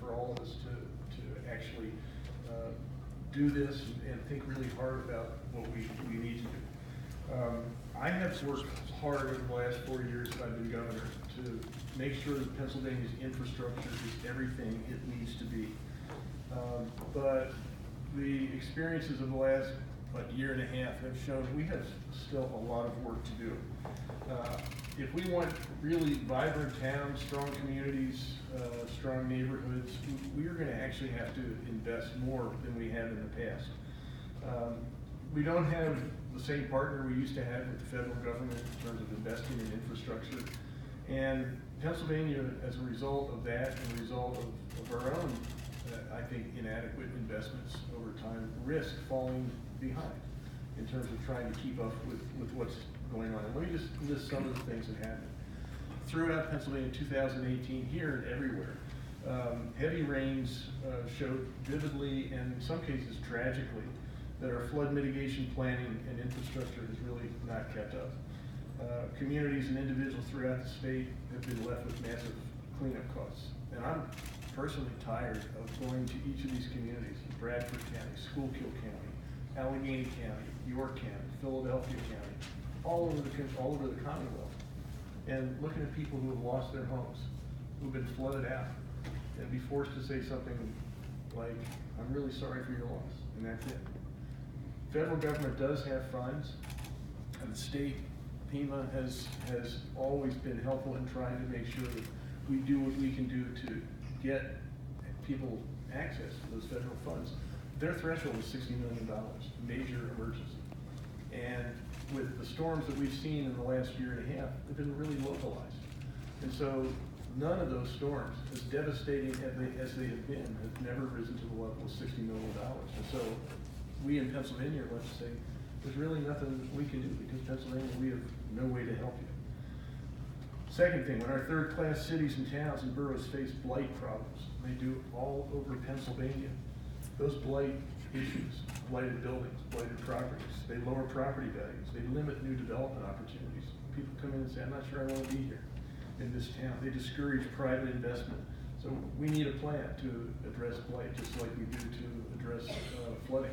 for all of us to actually do this and think really hard about what we need to do. I have worked hard over the last 4 years that I've been governor to make sure that Pennsylvania's infrastructure is everything it needs to be. But the experiences of the last year and a half have shown we have still a lot of work to do. If we want really vibrant towns, strong communities, strong neighborhoods, we are going to actually have to invest more than we have in the past. We don't have the same partner we used to have with the federal government in terms of investing in infrastructure. And Pennsylvania, as a result of that and a result of our own, I think, inadequate investments over time, risk falling behind in terms of trying to keep up with what's going on. And let me just list some of the things that happened. Throughout Pennsylvania in 2018, here and everywhere, heavy rains showed vividly and in some cases tragically that our flood mitigation planning and infrastructure has really not kept up. Communities and individuals throughout the state have been left with massive cleanup costs. And I'm personally tired of going to each of these communities, Bradford County, Schuylkill County, Allegheny County, York County, Philadelphia County, all over the Commonwealth, and looking at people who have lost their homes, who've been flooded out, and be forced to say something like, I'm really sorry for your loss, and that's it. Federal government does have funds, and the state EMA has always been helpful in trying to make sure that we do what we can do to get people access to those federal funds. Their threshold is $60 million, major emergency. And with the storms that we've seen in the last year and a half, they've been really localized. And so none of those storms, as devastating as they have been, have never risen to the level of $60 million. And so we in Pennsylvania are left to say, there's really nothing we can do because Pennsylvania, we have no way to help you. Second thing, when our third-class cities and towns and boroughs face blight problems, they do all over Pennsylvania. Those blight issues, blighted buildings, blighted properties, they lower property values, they limit new development opportunities. People come in and say, I'm not sure I want to be here in this town. They discourage private investment. So we need a plan to address blight, just like we do to address flooding.